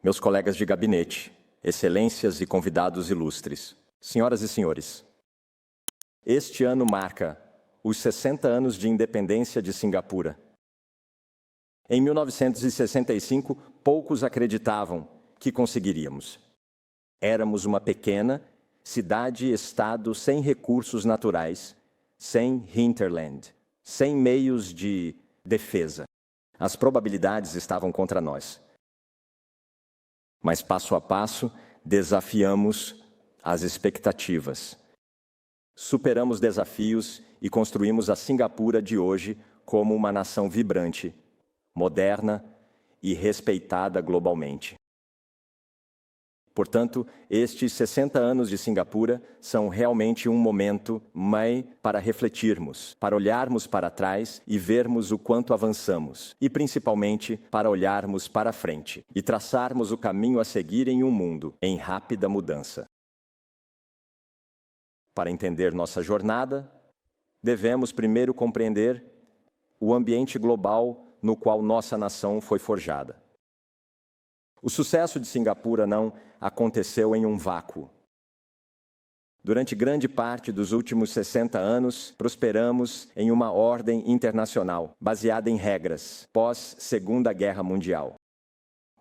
meus colegas de gabinete, excelências e convidados ilustres, senhoras e senhores. Este ano marca os 60 anos de independência de Singapura. Em 1965, poucos acreditavam que conseguiríamos. Éramos uma pequena cidade-estado sem recursos naturais, sem hinterland, sem meios de defesa. As probabilidades estavam contra nós. Mas, passo a passo, desafiamos as expectativas. Superamos desafios e construímos a Singapura de hoje como uma nação vibrante, moderna e respeitada globalmente. Portanto, estes 60 anos de Singapura são realmente um momento para refletirmos, para olharmos para trás e vermos o quanto avançamos, e principalmente para olharmos para frente e traçarmos o caminho a seguir em um mundo em rápida mudança. Para entender nossa jornada, devemos primeiro compreender o ambiente global no qual nossa nação foi forjada. O sucesso de Singapura não aconteceu em um vácuo. Durante grande parte dos últimos 60 anos, prosperamos em uma ordem internacional, baseada em regras, pós-Segunda Guerra Mundial.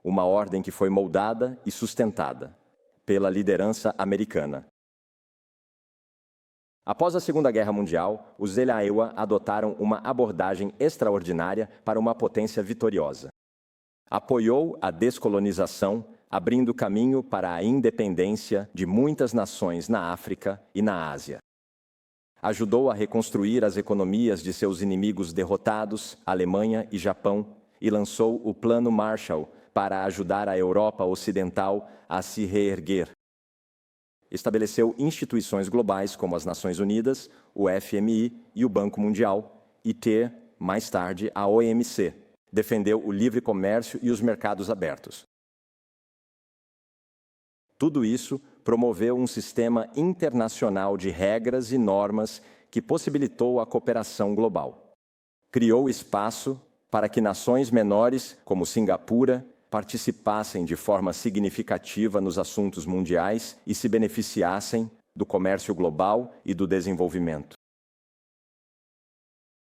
Uma ordem que foi moldada e sustentada pela liderança americana. Após a Segunda Guerra Mundial, os Elaiwa adotaram uma abordagem extraordinária para uma potência vitoriosa. Apoiou a descolonização, abrindo caminho para a independência de muitas nações na África e na Ásia. Ajudou a reconstruir as economias de seus inimigos derrotados, Alemanha e Japão, e lançou o Plano Marshall para ajudar a Europa Ocidental a se reerguer. Estabeleceu instituições globais como as Nações Unidas, o FMI e o Banco Mundial, e mais tarde, a OMC. Defendeu o livre comércio e os mercados abertos. Tudo isso promoveu um sistema internacional de regras e normas que possibilitou a cooperação global. Criou espaço para que nações menores, como Singapura, participassem de forma significativa nos assuntos mundiais e se beneficiassem do comércio global e do desenvolvimento.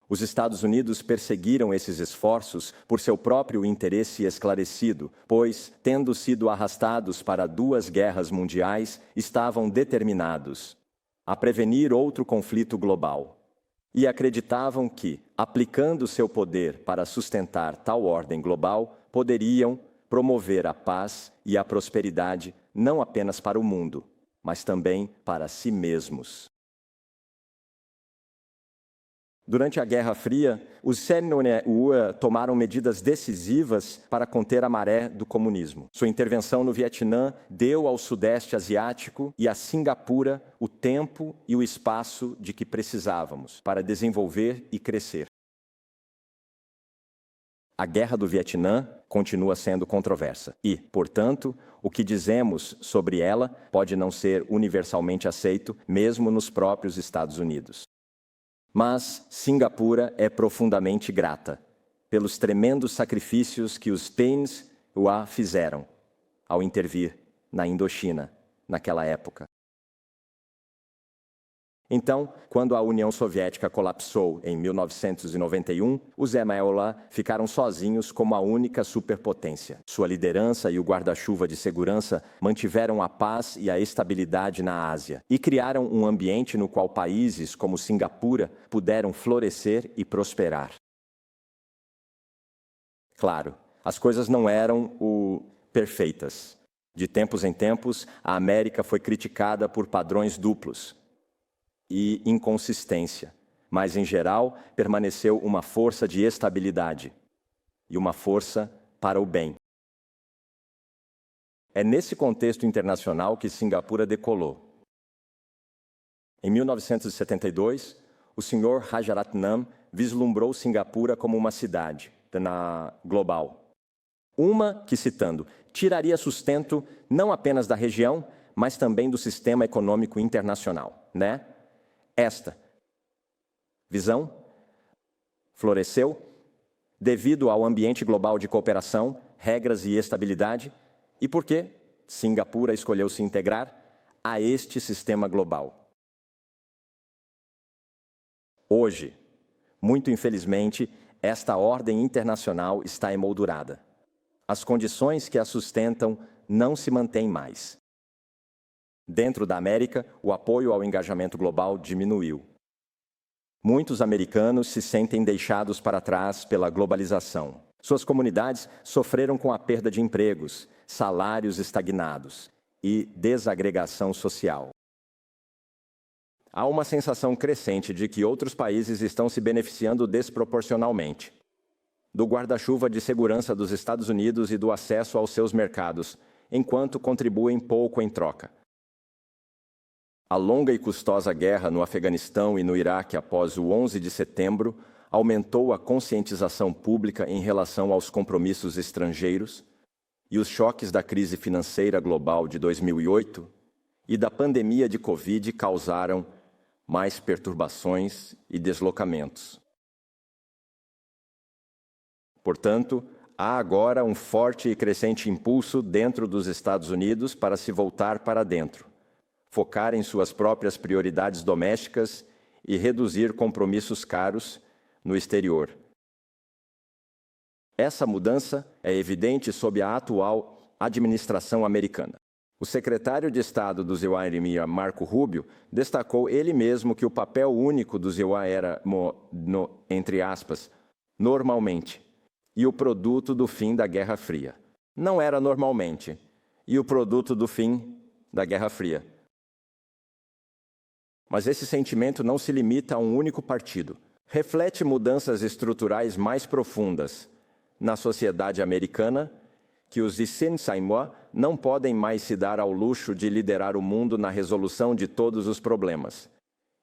Os Estados Unidos perseguiram esses esforços por seu próprio interesse esclarecido, pois, tendo sido arrastados para 2 guerras mundiais, estavam determinados a prevenir outro conflito global. E acreditavam que, aplicando seu poder para sustentar tal ordem global, poderiam promover a paz e a prosperidade não apenas para o mundo, mas também para si mesmos. Durante a Guerra Fria, os CNUA tomaram medidas decisivas para conter a maré do comunismo. Sua intervenção no Vietnã deu ao Sudeste Asiático e a Singapura o tempo e o espaço de que precisávamos para desenvolver e crescer. A Guerra do Vietnã continua sendo controversa e, portanto, o que dizemos sobre ela pode não ser universalmente aceito, mesmo nos próprios Estados Unidos. Mas Singapura é profundamente grata pelos tremendos sacrifícios que os PNWA fizeram ao intervir na Indochina naquela época. Então, quando a União Soviética colapsou em 1991, os EMAOLA ficaram sozinhos como a única superpotência. Sua liderança e o guarda-chuva de segurança mantiveram a paz e a estabilidade na Ásia e criaram um ambiente no qual países como Singapura puderam florescer e prosperar. Claro, as coisas não eram perfeitas. De tempos em tempos, a América foi criticada por padrões duplos e inconsistência, mas, em geral, permaneceu uma força de estabilidade e uma força para o bem. É nesse contexto internacional que Singapura decolou. Em 1972, o Sr. Rajaratnam vislumbrou Singapura como uma cidade global. Uma que, citando, tiraria sustento não apenas da região, mas também do sistema econômico internacional, né? Esta visão floresceu devido ao ambiente global de cooperação, regras e estabilidade E por que Singapura escolheu se integrar a este sistema global? Hoje, muito infelizmente, esta ordem internacional está emoldurada. As condições que a sustentam não se mantêm mais. Dentro da América, o apoio ao engajamento global diminuiu. Muitos americanos se sentem deixados para trás pela globalização. Suas comunidades sofreram com a perda de empregos, salários estagnados e desagregação social. Há uma sensação crescente de que outros países estão se beneficiando desproporcionalmente do guarda-chuva de segurança dos Estados Unidos e do acesso aos seus mercados, enquanto contribuem pouco em troca. A longa e custosa guerra no Afeganistão e no Iraque após o 11 de setembro aumentou a conscientização pública em relação aos compromissos estrangeiros, e os choques da crise financeira global de 2008 e da pandemia de Covid causaram mais perturbações e deslocamentos. Portanto, há agora um forte e crescente impulso dentro dos Estados Unidos para se voltar para dentro, focar em suas próprias prioridades domésticas e reduzir compromissos caros no exterior. Essa mudança é evidente sob a atual administração americana. O secretário de Estado do ZEWA, Marco Rubio, destacou ele mesmo que o papel único do ZEWA era, entre aspas, normalmente, e o produto do fim da Guerra Fria. Não era normalmente, e o produto do fim da Guerra Fria. Mas esse sentimento não se limita a um único partido. Reflete mudanças estruturais mais profundas na sociedade americana, que os Isensaimwa não podem mais se dar ao luxo de liderar o mundo na resolução de todos os problemas,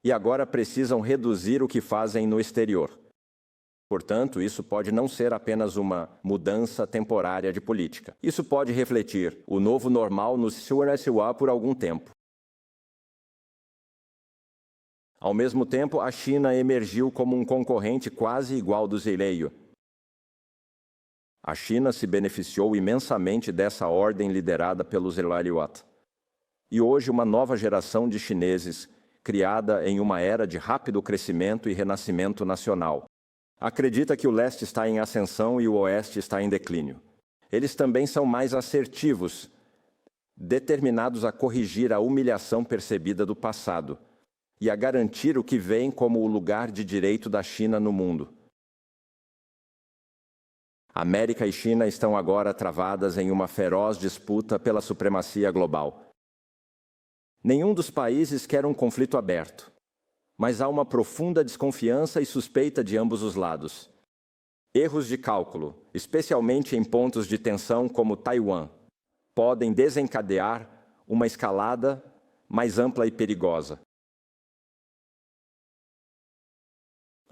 e agora precisam reduzir o que fazem no exterior. Portanto, isso pode não ser apenas uma mudança temporária de política. Isso pode refletir o novo normal no Suaresiwa por algum tempo. Ao mesmo tempo, a China emergiu como um concorrente quase igual do Zeileio. A China se beneficiou imensamente dessa ordem liderada pelo Zelaliwat. E hoje uma nova geração de chineses, criada em uma era de rápido crescimento e renascimento nacional, acredita que o leste está em ascensão e o oeste está em declínio. Eles também são mais assertivos, determinados a corrigir a humilhação percebida do passado e a garantir o que vem como o lugar de direito da China no mundo. América e China estão agora travadas em uma feroz disputa pela supremacia global. Nenhum dos países quer um conflito aberto, mas há uma profunda desconfiança e suspeita de ambos os lados. Erros de cálculo, especialmente em pontos de tensão como Taiwan, podem desencadear uma escalada mais ampla e perigosa.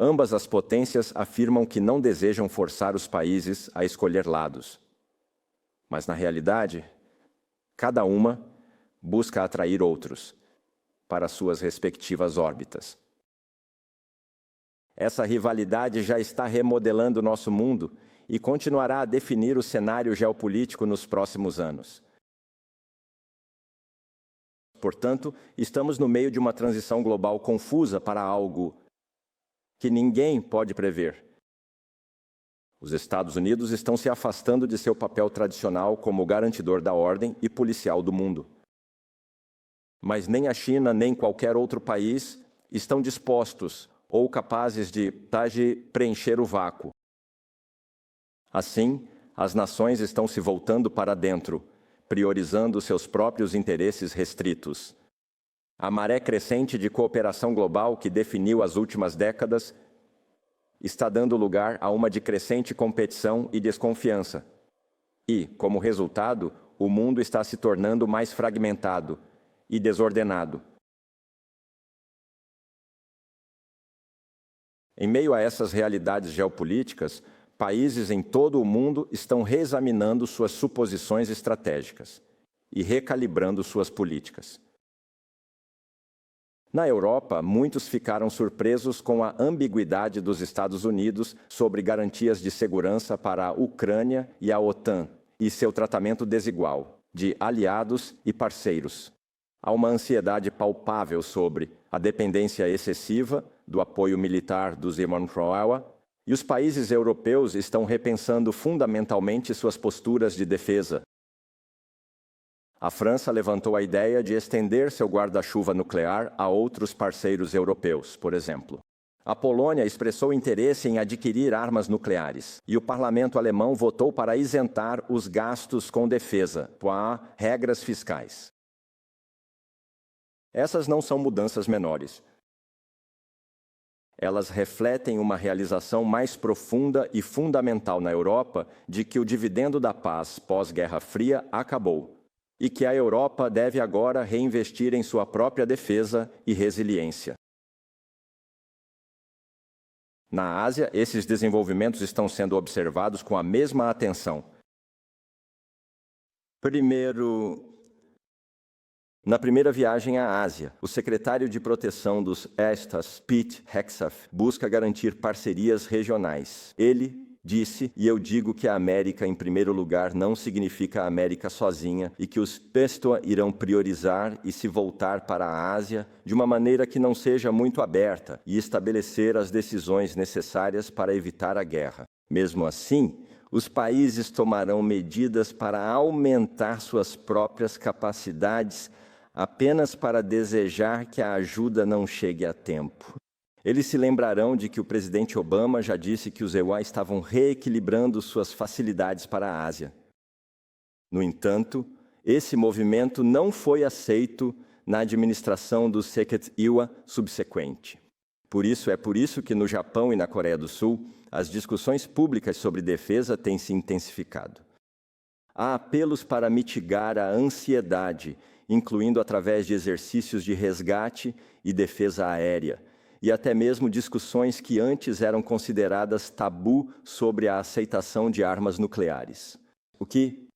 Ambas as potências afirmam que não desejam forçar os países a escolher lados. Mas, na realidade, cada uma busca atrair outros para suas respectivas órbitas. Essa rivalidade já está remodelando nosso mundo e continuará a definir o cenário geopolítico nos próximos anos. Portanto, estamos no meio de uma transição global confusa para algo que ninguém pode prever. Os Estados Unidos estão se afastando de seu papel tradicional como garantidor da ordem e policial do mundo. Mas nem a China, nem qualquer outro país estão dispostos ou capazes de preencher o vácuo. Assim, as nações estão se voltando para dentro, priorizando seus próprios interesses restritos. A maré crescente de cooperação global que definiu as últimas décadas está dando lugar a uma de crescente competição e desconfiança. E, como resultado, o mundo está se tornando mais fragmentado e desordenado. Em meio a essas realidades geopolíticas, países em todo o mundo estão reexaminando suas suposições estratégicas e recalibrando suas políticas. Na Europa, muitos ficaram surpresos com a ambiguidade dos Estados Unidos sobre garantias de segurança para a Ucrânia e a OTAN, e seu tratamento desigual, de aliados e parceiros. Há uma ansiedade palpável sobre a dependência excessiva do apoio militar do Simon Froewa, e os países europeus estão repensando fundamentalmente suas posturas de defesa. A França levantou a ideia de estender seu guarda-chuva nuclear a outros parceiros europeus, por exemplo. A Polônia expressou interesse em adquirir armas nucleares, e o parlamento alemão votou para isentar os gastos com defesa, com regras fiscais. Essas não são mudanças menores. Elas refletem uma realização mais profunda e fundamental na Europa de que o dividendo da paz pós-Guerra Fria acabou e que a Europa deve agora reinvestir em sua própria defesa e resiliência. Na Ásia, esses desenvolvimentos estão sendo observados com a mesma atenção. Na primeira viagem à Ásia, o secretário de proteção dos ESTAs, Pete Hegseth, busca garantir parcerias regionais. Ele disse, e eu digo que a América em primeiro lugar não significa a América sozinha e que os PESTOA irão priorizar e se voltar para a Ásia de uma maneira que não seja muito aberta e estabelecer as decisões necessárias para evitar a guerra. Mesmo assim, os países tomarão medidas para aumentar suas próprias capacidades apenas para desejar que a ajuda não chegue a tempo. Eles se lembrarão de que o presidente Obama já disse que os EUA estavam reequilibrando suas facilidades para a Ásia. No entanto, esse movimento não foi aceito na administração do Seket Iwa subsequente. Por isso que no Japão e na Coreia do Sul, as discussões públicas sobre defesa têm se intensificado. Há apelos para mitigar a ansiedade, incluindo através de exercícios de resgate e defesa aérea, e até mesmo discussões que antes eram consideradas tabu sobre a aceitação de armas nucleares. O que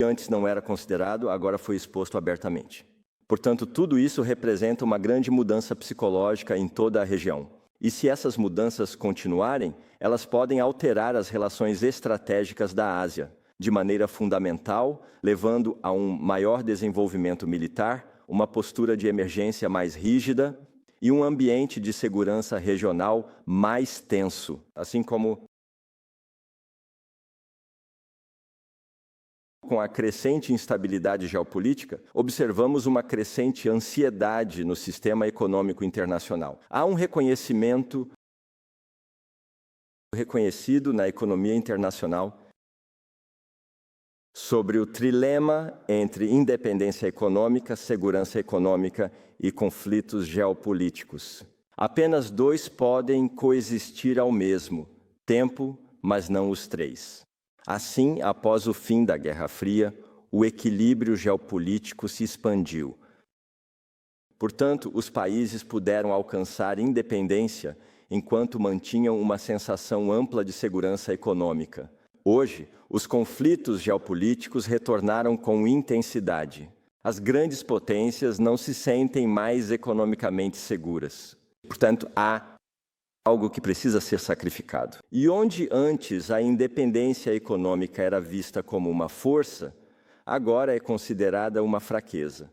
antes não era considerado, agora foi exposto abertamente. Portanto, tudo isso representa uma grande mudança psicológica em toda a região. E se essas mudanças continuarem, elas podem alterar as relações estratégicas da Ásia, de maneira fundamental, levando a um maior desenvolvimento militar, uma postura de emergência mais rígida e um ambiente de segurança regional mais tenso, assim como com a crescente instabilidade geopolítica, observamos uma crescente ansiedade no sistema econômico internacional. Há um reconhecido na economia internacional sobre o trilema entre independência econômica, segurança econômica e conflitos geopolíticos. Apenas dois podem coexistir ao mesmo tempo, mas não os três. Assim, após o fim da Guerra Fria, o equilíbrio geopolítico se expandiu. Portanto, os países puderam alcançar independência enquanto mantinham uma sensação ampla de segurança econômica. Hoje, os conflitos geopolíticos retornaram com intensidade. As grandes potências não se sentem mais economicamente seguras. Portanto, há algo que precisa ser sacrificado. E onde antes a independência econômica era vista como uma força, agora é considerada uma fraqueza.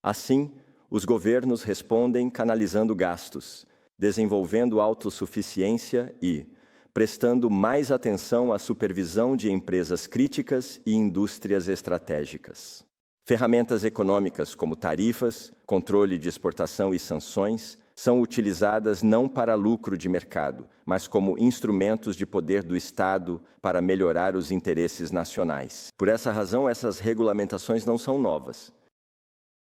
Assim, os governos respondem canalizando gastos, desenvolvendo autossuficiência e prestando mais atenção à supervisão de empresas críticas e indústrias estratégicas. Ferramentas econômicas como tarifas, controle de exportação e sanções são utilizadas não para lucro de mercado, mas como instrumentos de poder do Estado para melhorar os interesses nacionais. Por essa razão, essas regulamentações não são novas,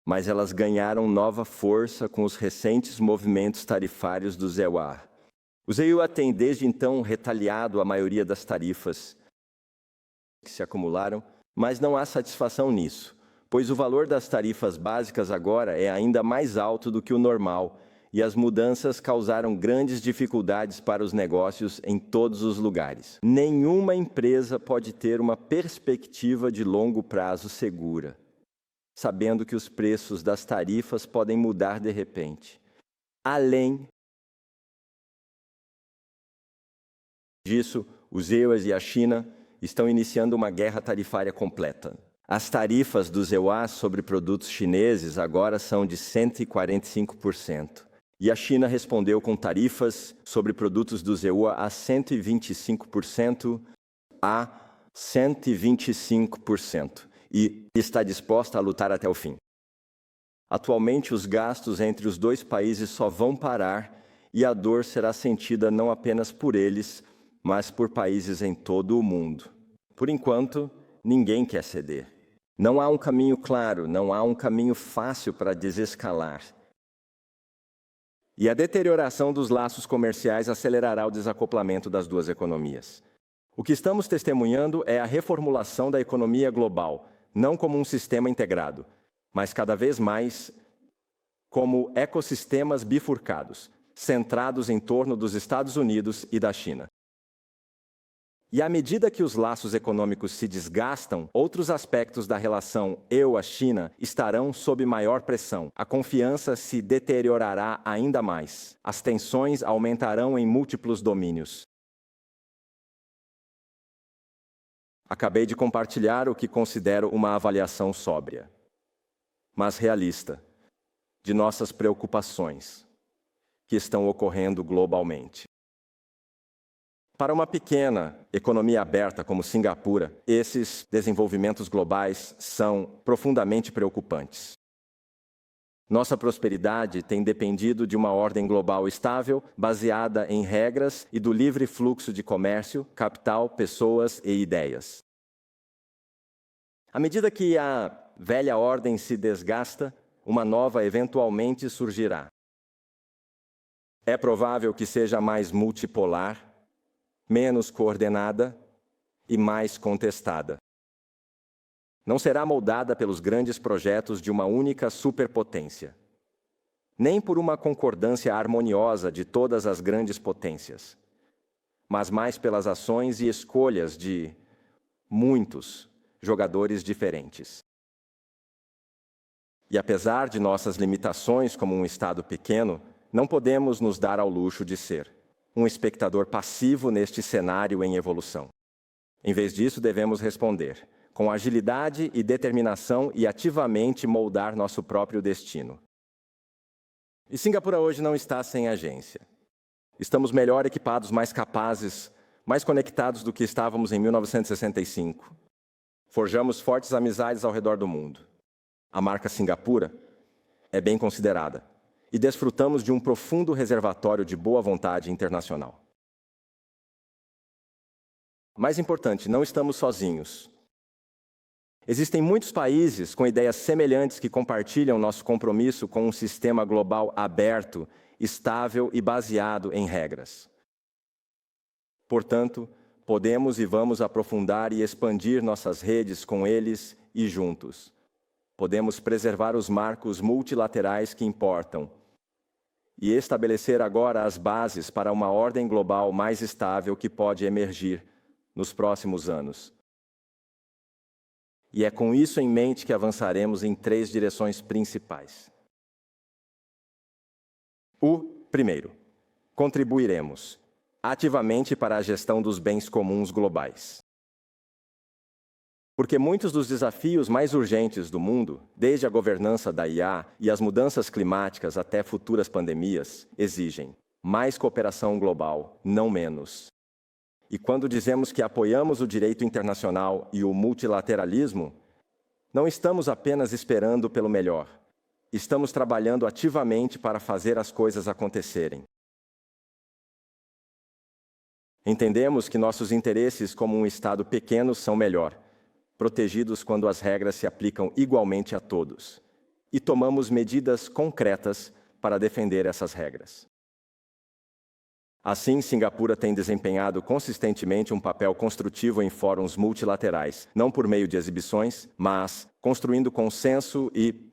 mas elas ganharam nova força com os recentes movimentos tarifários dos EUA. Os EUA têm desde então retaliado a maioria das tarifas que se acumularam, mas não há satisfação nisso, pois o valor das tarifas básicas agora é ainda mais alto do que o normal, e as mudanças causaram grandes dificuldades para os negócios em todos os lugares. Nenhuma empresa pode ter uma perspectiva de longo prazo segura, sabendo que os preços das tarifas podem mudar de repente. Além disso, os EUAs e a China estão iniciando uma guerra tarifária completa. As tarifas dos EUA sobre produtos chineses agora são de 145%. E a China respondeu com tarifas sobre produtos dos EUA a 125% a 125%. E está disposta a lutar até o fim. Atualmente, os gastos entre os dois países só vão parar e a dor será sentida não apenas por eles, mas por países em todo o mundo. Por enquanto, ninguém quer ceder. Não há um caminho claro, não há um caminho fácil para desescalar. E a deterioração dos laços comerciais acelerará o desacoplamento das duas economias. O que estamos testemunhando é a reformulação da economia global, não como um sistema integrado, mas cada vez mais como ecossistemas bifurcados, centrados em torno dos Estados Unidos e da China. E à medida que os laços econômicos se desgastam, outros aspectos da relação EU-China estarão sob maior pressão. A confiança se deteriorará ainda mais. As tensões aumentarão em múltiplos domínios. Acabei de compartilhar o que considero uma avaliação sóbria, mas realista, de nossas preocupações que estão ocorrendo globalmente. Para uma pequena economia aberta como Singapura, esses desenvolvimentos globais são profundamente preocupantes. Nossa prosperidade tem dependido de uma ordem global estável, baseada em regras e do livre fluxo de comércio, capital, pessoas e ideias. À medida que a velha ordem se desgasta, uma nova eventualmente surgirá. É provável que seja mais multipolar, menos coordenada e mais contestada. Não será moldada pelos grandes projetos de uma única superpotência, nem por uma concordância harmoniosa de todas as grandes potências, mas mais pelas ações e escolhas de muitos jogadores diferentes. E apesar de nossas limitações como um Estado pequeno, não podemos nos dar ao luxo de ser um espectador passivo neste cenário em evolução. Em vez disso, devemos responder com agilidade e determinação e ativamente moldar nosso próprio destino. E Singapura hoje não está sem agência. Estamos melhor equipados, mais capazes, mais conectados do que estávamos em 1965. Forjamos fortes amizades ao redor do mundo. A marca Singapura é bem considerada e desfrutamos de um profundo reservatório de boa vontade internacional. Mais importante, não estamos sozinhos. Existem muitos países com ideias semelhantes que compartilham nosso compromisso com um sistema global aberto, estável e baseado em regras. Portanto, podemos e vamos aprofundar e expandir nossas redes com eles e juntos. Podemos preservar os marcos multilaterais que importam e estabelecer agora as bases para uma ordem global mais estável que pode emergir nos próximos anos. E é com isso em mente que avançaremos em 3 direções principais. Primeiro, contribuiremos ativamente para a gestão dos bens comuns globais. Porque muitos dos desafios mais urgentes do mundo, desde a governança da IA e as mudanças climáticas até futuras pandemias, exigem mais cooperação global, não menos. E quando dizemos que apoiamos o direito internacional e o multilateralismo, não estamos apenas esperando pelo melhor. Estamos trabalhando ativamente para fazer as coisas acontecerem. Entendemos que nossos interesses como um Estado pequeno são melhor, protegidos quando as regras se aplicam igualmente a todos. E tomamos medidas concretas para defender essas regras. Assim, Singapura tem desempenhado consistentemente um papel construtivo em fóruns multilaterais, não por meio de exibições, mas construindo consenso e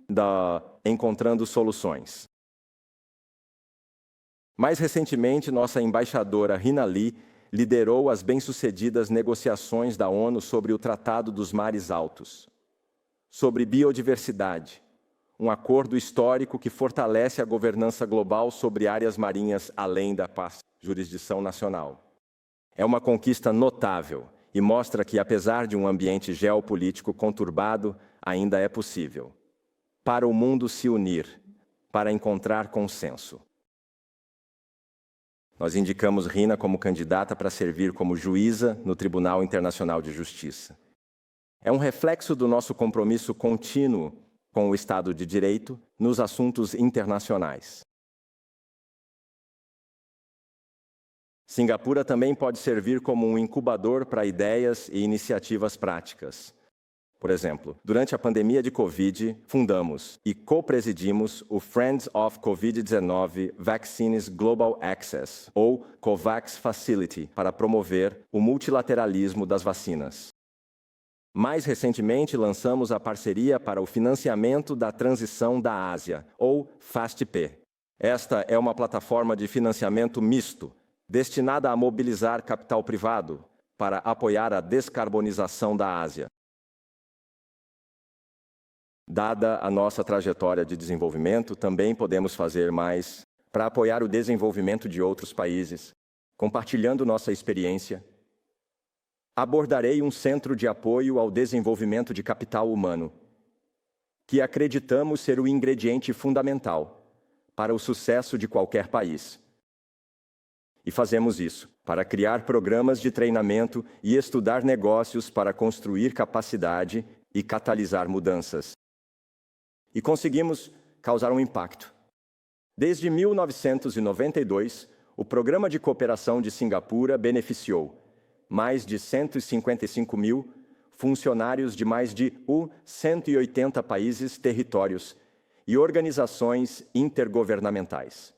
encontrando soluções. Mais recentemente, nossa embaixadora Rina Lee liderou as bem-sucedidas negociações da ONU sobre o Tratado dos Mares Altos, sobre biodiversidade, um acordo histórico que fortalece a governança global sobre áreas marinhas além da jurisdição nacional. É uma conquista notável e mostra que, apesar de um ambiente geopolítico conturbado, ainda é possível para o mundo se unir, para encontrar consenso. Nós indicamos Rina como candidata para servir como juíza no Tribunal Internacional de Justiça. É um reflexo do nosso compromisso contínuo com o Estado de Direito nos assuntos internacionais. Singapura também pode servir como um incubador para ideias e iniciativas práticas. Por exemplo, durante a pandemia de Covid, fundamos e co-presidimos o Friends of COVID-19 Vaccines Global Access, ou COVAX Facility, para promover o multilateralismo das vacinas. Mais recentemente, lançamos a parceria para o financiamento da transição da Ásia, ou FAST-P. Esta é uma plataforma de financiamento misto, destinada a mobilizar capital privado para apoiar a descarbonização da Ásia. Dada a nossa trajetória de desenvolvimento, também podemos fazer mais para apoiar o desenvolvimento de outros países, compartilhando nossa experiência. Abordarei um centro de apoio ao desenvolvimento de capital humano, que acreditamos ser o ingrediente fundamental para o sucesso de qualquer país. E fazemos isso para criar programas de treinamento e estudar negócios para construir capacidade e catalisar mudanças. E conseguimos causar um impacto. Desde 1992, o Programa de Cooperação de Singapura beneficiou mais de 155 mil funcionários de mais de 180 países, territórios e organizações intergovernamentais.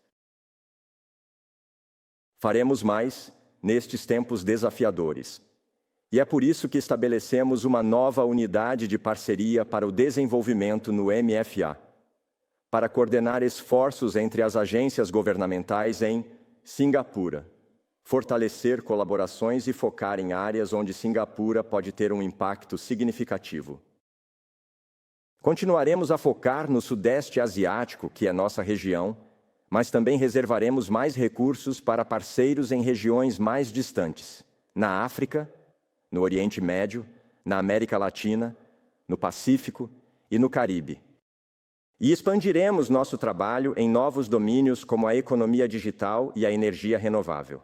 Faremos mais nestes tempos desafiadores. E é por isso que estabelecemos uma nova unidade de parceria para o desenvolvimento no MFA, para coordenar esforços entre as agências governamentais em Singapura, fortalecer colaborações e focar em áreas onde Singapura pode ter um impacto significativo. Continuaremos a focar no Sudeste Asiático, que é nossa região, mas também reservaremos mais recursos para parceiros em regiões mais distantes, na África, no Oriente Médio, na América Latina, no Pacífico e no Caribe. E expandiremos nosso trabalho em novos domínios como a economia digital e a energia renovável.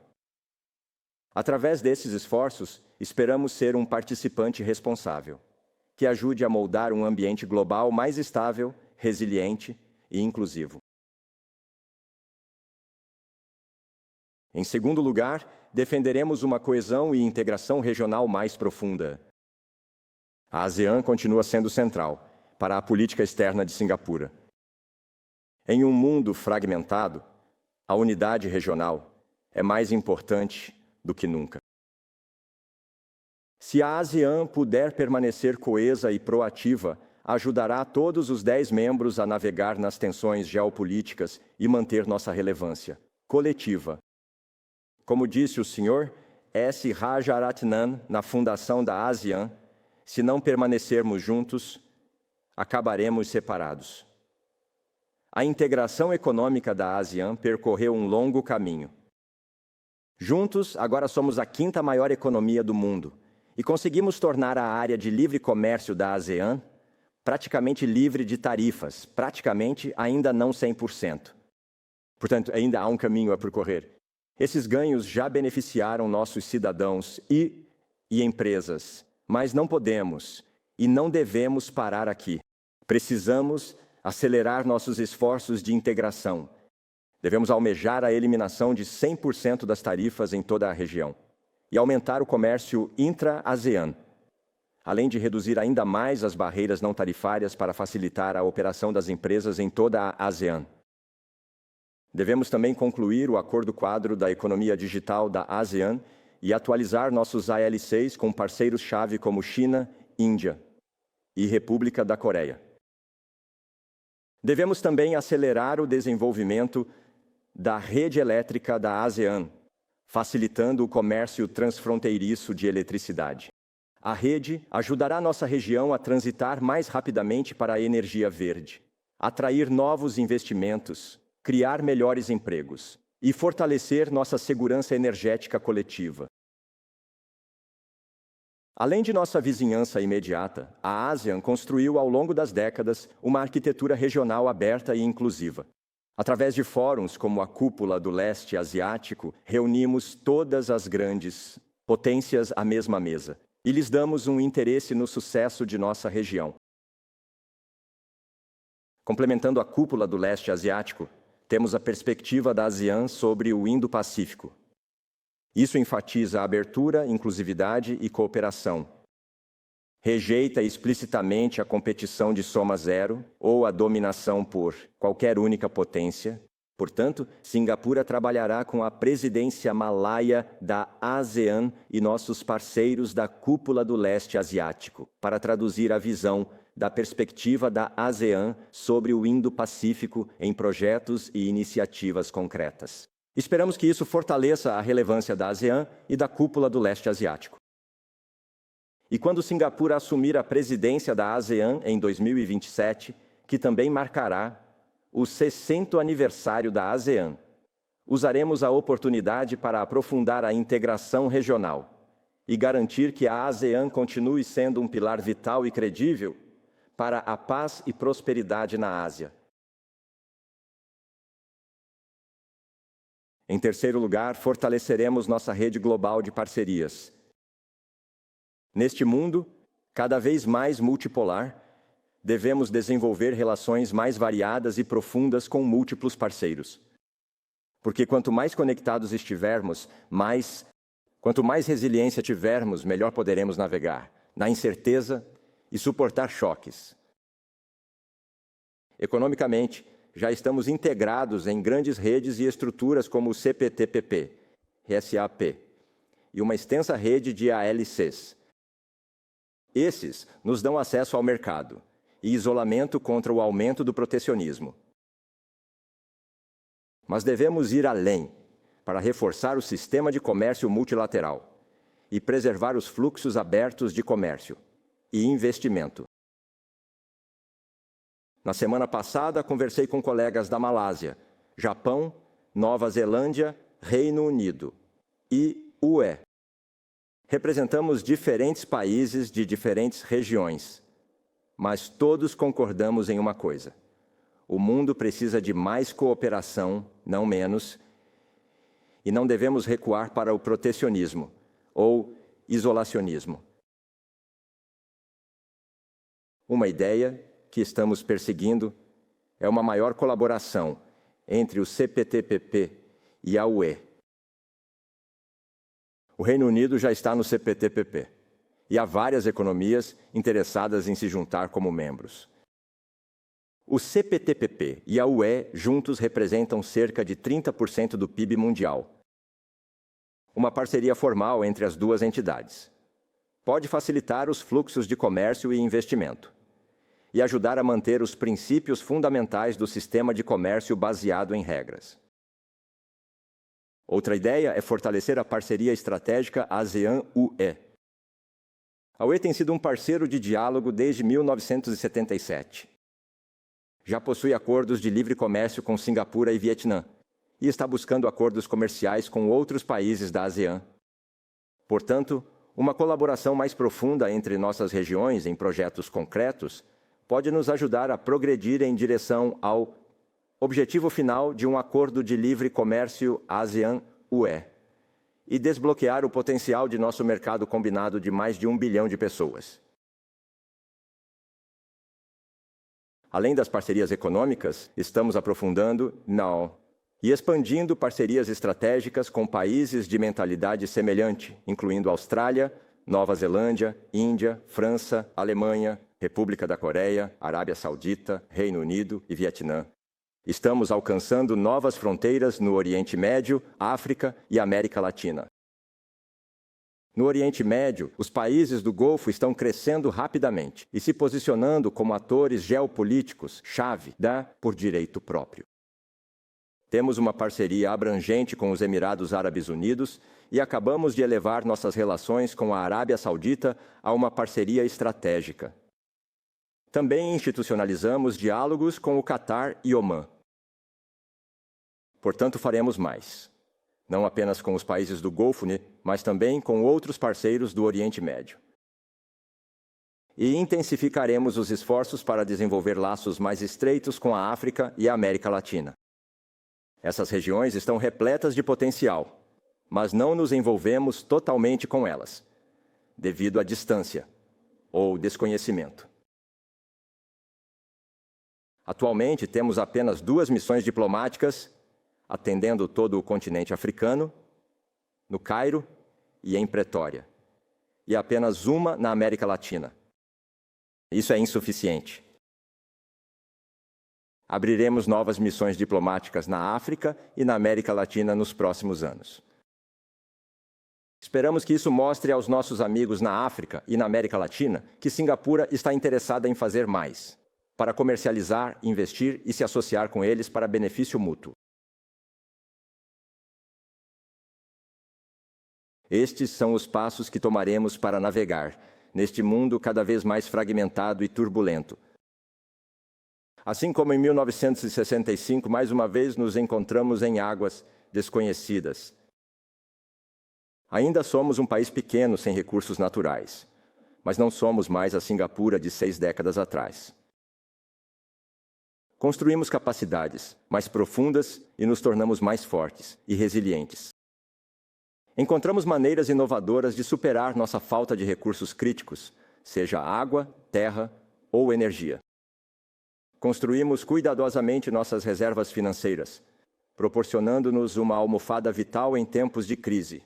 Através desses esforços, esperamos ser um participante responsável, que ajude a moldar um ambiente global mais estável, resiliente e inclusivo. Em segundo lugar, defenderemos uma coesão e integração regional mais profunda. A ASEAN continua sendo central para a política externa de Singapura. Em um mundo fragmentado, a unidade regional é mais importante do que nunca. Se a ASEAN puder permanecer coesa e proativa, ajudará todos os 10 membros a navegar nas tensões geopolíticas e manter nossa relevância coletiva. Como disse o Sr. S. Rajaratnam na fundação da ASEAN, se não permanecermos juntos, acabaremos separados. A integração econômica da ASEAN percorreu um longo caminho. Juntos, agora somos a 5ª maior economia do mundo e conseguimos tornar a área de livre comércio da ASEAN praticamente livre de tarifas, praticamente ainda não 100%. Portanto, ainda há um caminho a percorrer. Esses ganhos já beneficiaram nossos cidadãos e empresas, mas não podemos e não devemos parar aqui. Precisamos acelerar nossos esforços de integração. Devemos almejar a eliminação de 100% das tarifas em toda a região e aumentar o comércio intra-ASEAN, além de reduzir ainda mais as barreiras não tarifárias para facilitar a operação das empresas em toda a ASEAN. Devemos também concluir o Acordo Quadro da Economia Digital da ASEAN e atualizar nossos ALCs com parceiros-chave como China, Índia e República da Coreia. Devemos também acelerar o desenvolvimento da rede elétrica da ASEAN, facilitando o comércio transfronteiriço de eletricidade. A rede ajudará nossa região a transitar mais rapidamente para a energia verde, atrair novos investimentos, criar melhores empregos e fortalecer nossa segurança energética coletiva. Além de nossa vizinhança imediata, a ASEAN construiu ao longo das décadas uma arquitetura regional aberta e inclusiva. Através de fóruns como a Cúpula do Leste Asiático, reunimos todas as grandes potências à mesma mesa e lhes damos um interesse no sucesso de nossa região. Complementando a Cúpula do Leste Asiático, temos a perspectiva da ASEAN sobre o Indo-Pacífico. Isso enfatiza a abertura, inclusividade e cooperação. Rejeita explicitamente a competição de soma zero ou a dominação por qualquer única potência. Portanto, Singapura trabalhará com a presidência malaia da ASEAN e nossos parceiros da Cúpula do Leste Asiático para traduzir a visão da perspectiva da ASEAN sobre o Indo-Pacífico em projetos e iniciativas concretas. Esperamos que isso fortaleça a relevância da ASEAN e da Cúpula do Leste Asiático. E quando Singapura assumir a presidência da ASEAN em 2027, que também marcará o 60º aniversário da ASEAN, usaremos a oportunidade para aprofundar a integração regional e garantir que a ASEAN continue sendo um pilar vital e credível para a paz e prosperidade na Ásia. Em terceiro lugar, fortaleceremos nossa rede global de parcerias. Neste mundo, cada vez mais multipolar, devemos desenvolver relações mais variadas e profundas com múltiplos parceiros. Porque quanto mais conectados estivermos, quanto mais resiliência tivermos, melhor poderemos navegar na incerteza e suportar choques. Economicamente, já estamos integrados em grandes redes e estruturas como o CPTPP, RSAP, e uma extensa rede de ALCs. Esses nos dão acesso ao mercado e isolamento contra o aumento do protecionismo. Mas devemos ir além para reforçar o sistema de comércio multilateral e preservar os fluxos abertos de comércio e investimento. Na semana passada, conversei com colegas da Malásia, Japão, Nova Zelândia, Reino Unido e UE. Representamos diferentes países de diferentes regiões, mas todos concordamos em uma coisa: o mundo precisa de mais cooperação, não menos, e não devemos recuar para o protecionismo ou isolacionismo. Uma ideia que estamos perseguindo é uma maior colaboração entre o CPTPP e a UE. O Reino Unido já está no CPTPP e há várias economias interessadas em se juntar como membros. O CPTPP e a UE juntos representam cerca de 30% do PIB mundial. Uma parceria formal entre as duas entidades pode facilitar os fluxos de comércio e investimento e ajudar a manter os princípios fundamentais do sistema de comércio baseado em regras. Outra ideia é fortalecer a parceria estratégica ASEAN-UE. A UE tem sido um parceiro de diálogo desde 1977. Já possui acordos de livre comércio com Singapura e Vietnã e está buscando acordos comerciais com outros países da ASEAN. Portanto, uma colaboração mais profunda entre nossas regiões em projetos concretos pode nos ajudar a progredir em direção ao objetivo final de um acordo de livre comércio ASEAN-UE e desbloquear o potencial de nosso mercado combinado de mais de 1 bilhão de pessoas. Além das parcerias econômicas, estamos aprofundando e expandindo parcerias estratégicas com países de mentalidade semelhante, incluindo Austrália, Nova Zelândia, Índia, França, Alemanha, República da Coreia, Arábia Saudita, Reino Unido e Vietnã. Estamos alcançando novas fronteiras no Oriente Médio, África e América Latina. No Oriente Médio, os países do Golfo estão crescendo rapidamente e se posicionando como atores geopolíticos-chave por direito próprio. Temos uma parceria abrangente com os Emirados Árabes Unidos e acabamos de elevar nossas relações com a Arábia Saudita a uma parceria estratégica. Também institucionalizamos diálogos com o Catar e Omã. Portanto, faremos mais. Não apenas com os países do Golfo, mas também com outros parceiros do Oriente Médio. e intensificaremos os esforços para desenvolver laços mais estreitos com a África e a América Latina. Essas regiões estão repletas de potencial, mas não nos envolvemos totalmente com elas, devido à distância ou desconhecimento. Atualmente, temos apenas 2 missões diplomáticas atendendo todo o continente africano, no Cairo e em Pretória, e apenas uma na América Latina. Isso é insuficiente. Abriremos novas missões diplomáticas na África e na América Latina nos próximos anos. Esperamos que isso mostre aos nossos amigos na África e na América Latina que Singapura está interessada em fazer mais, para comercializar, investir e se associar com eles para benefício mútuo. Estes são os passos que tomaremos para navegar neste mundo cada vez mais fragmentado e turbulento. Assim como em 1965, mais uma vez nos encontramos em águas desconhecidas. Ainda somos um país pequeno sem recursos naturais, mas não somos mais a Singapura de 6 décadas atrás. Construímos capacidades mais profundas e nos tornamos mais fortes e resilientes. Encontramos maneiras inovadoras de superar nossa falta de recursos críticos, seja água, terra ou energia. Construímos cuidadosamente nossas reservas financeiras, proporcionando-nos uma almofada vital em tempos de crise.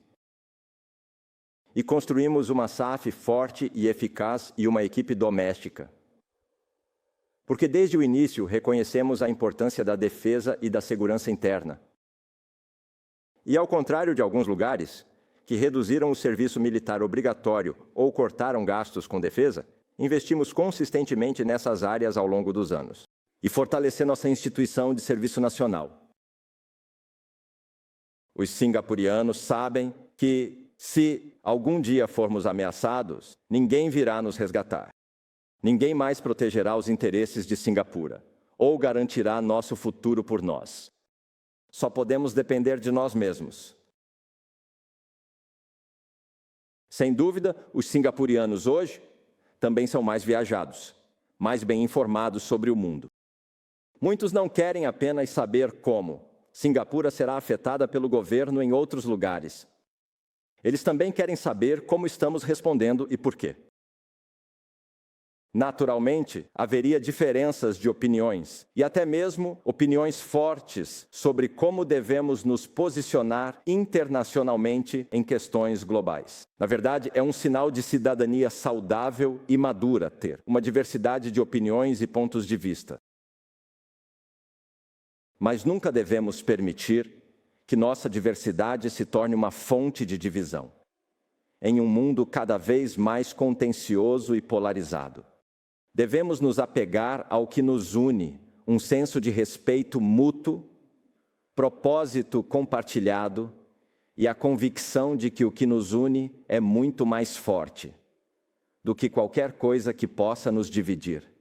E construímos uma SAF forte e eficaz e uma equipe doméstica. Porque desde o início reconhecemos a importância da defesa e da segurança interna. E ao contrário de alguns lugares, que reduziram o serviço militar obrigatório ou cortaram gastos com defesa, investimos consistentemente nessas áreas ao longo dos anos. E fortalecer nossa instituição de serviço nacional. Os singapurianos sabem que, se algum dia formos ameaçados, ninguém virá nos resgatar. Ninguém mais protegerá os interesses de Singapura, ou garantirá nosso futuro por nós. Só podemos depender de nós mesmos. Sem dúvida, os singapurianos hoje também são mais viajados, mais bem informados sobre o mundo. Muitos não querem apenas saber como Singapura será afetada pelo governo em outros lugares. Eles também querem saber como estamos respondendo e por quê. Naturalmente, haveria diferenças de opiniões, e até mesmo opiniões fortes sobre como devemos nos posicionar internacionalmente em questões globais. Na verdade, é um sinal de cidadania saudável e madura ter uma diversidade de opiniões e pontos de vista. Mas nunca devemos permitir que nossa diversidade se torne uma fonte de divisão, em um mundo cada vez mais contencioso e polarizado. Devemos nos apegar ao que nos une, um senso de respeito mútuo, propósito compartilhado e a convicção de que o que nos une é muito mais forte do que qualquer coisa que possa nos dividir.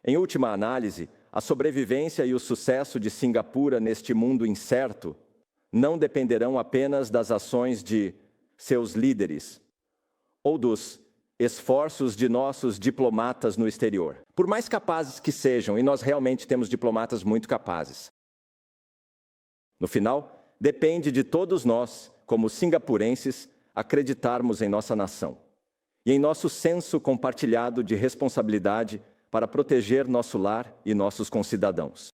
Em última análise, a sobrevivência e o sucesso de Singapura neste mundo incerto não dependerão apenas das ações de seus líderes ou dos esforços de nossos diplomatas no exterior. Por mais capazes que sejam, e nós realmente temos diplomatas muito capazes. No final, depende de todos nós, como singapurenses, acreditarmos em nossa nação e em nosso senso compartilhado de responsabilidade para proteger nosso lar e nossos concidadãos.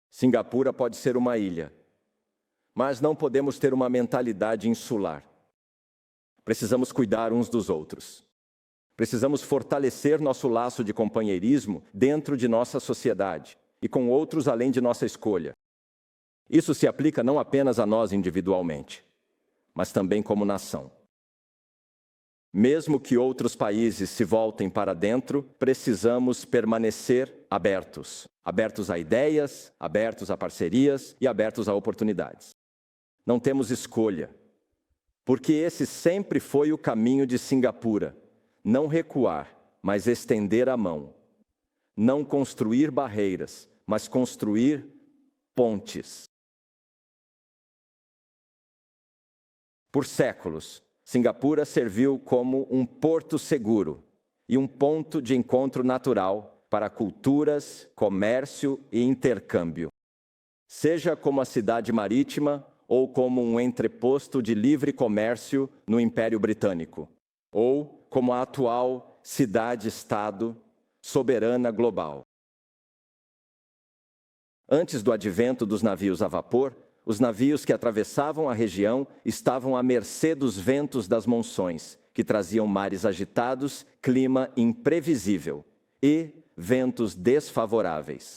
Singapura pode ser uma ilha, mas não podemos ter uma mentalidade insular. Precisamos cuidar uns dos outros. Precisamos fortalecer nosso laço de companheirismo dentro de nossa sociedade e com outros além de nossa escolha. Isso se aplica não apenas a nós individualmente, mas também como nação. Mesmo que outros países se voltem para dentro, precisamos permanecer abertos. Abertos a ideias, abertos a parcerias e abertos a oportunidades. Não temos escolha. Porque esse sempre foi o caminho de Singapura. Não recuar, mas estender a mão. Não construir barreiras, mas construir pontes. Por séculos, Singapura serviu como um porto seguro e um ponto de encontro natural para culturas, comércio e intercâmbio. Seja como a cidade marítima ou como um entreposto de livre comércio no Império Britânico, ou como a atual cidade-estado soberana global. Antes do advento dos navios a vapor, os navios que atravessavam a região estavam à mercê dos ventos das monções, que traziam mares agitados, clima imprevisível e ventos desfavoráveis.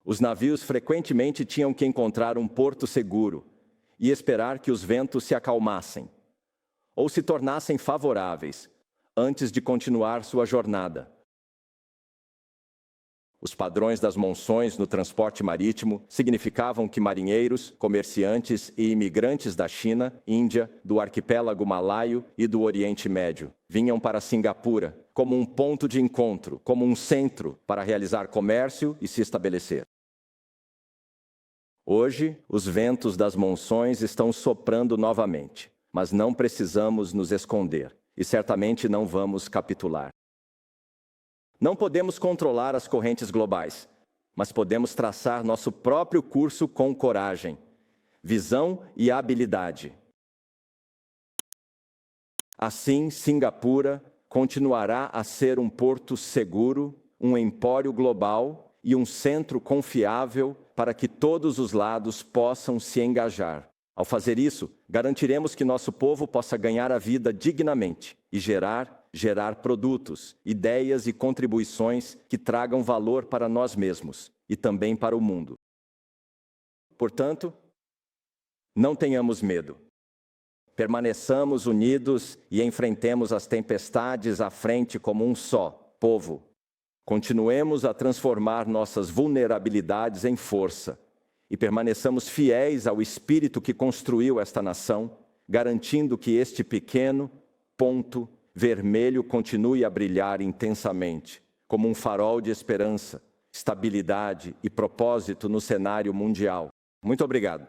Os navios frequentemente tinham que encontrar um porto seguro e esperar que os ventos se acalmassem ou se tornassem favoráveis antes de continuar sua jornada. Os padrões das monções no transporte marítimo significavam que marinheiros, comerciantes e imigrantes da China, Índia, do arquipélago malaio e do Oriente Médio vinham para Singapura como um ponto de encontro, como um centro para realizar comércio e se estabelecer. Hoje, os ventos das monções estão soprando novamente, mas não precisamos nos esconder e certamente não vamos capitular. Não podemos controlar as correntes globais, mas podemos traçar nosso próprio curso com coragem, visão e habilidade. Assim, Singapura continuará a ser um porto seguro, um empório global e um centro confiável para que todos os lados possam se engajar. Ao fazer isso, garantiremos que nosso povo possa ganhar a vida dignamente e gerar produtos, ideias e contribuições que tragam valor para nós mesmos e também para o mundo. Portanto, não tenhamos medo. Permaneçamos unidos e enfrentemos as tempestades à frente como um só povo. Continuemos a transformar nossas vulnerabilidades em força e permaneçamos fiéis ao espírito que construiu esta nação, garantindo que este pequeno ponto vermelho continue a brilhar intensamente, como um farol de esperança, estabilidade e propósito no cenário mundial. Muito obrigado.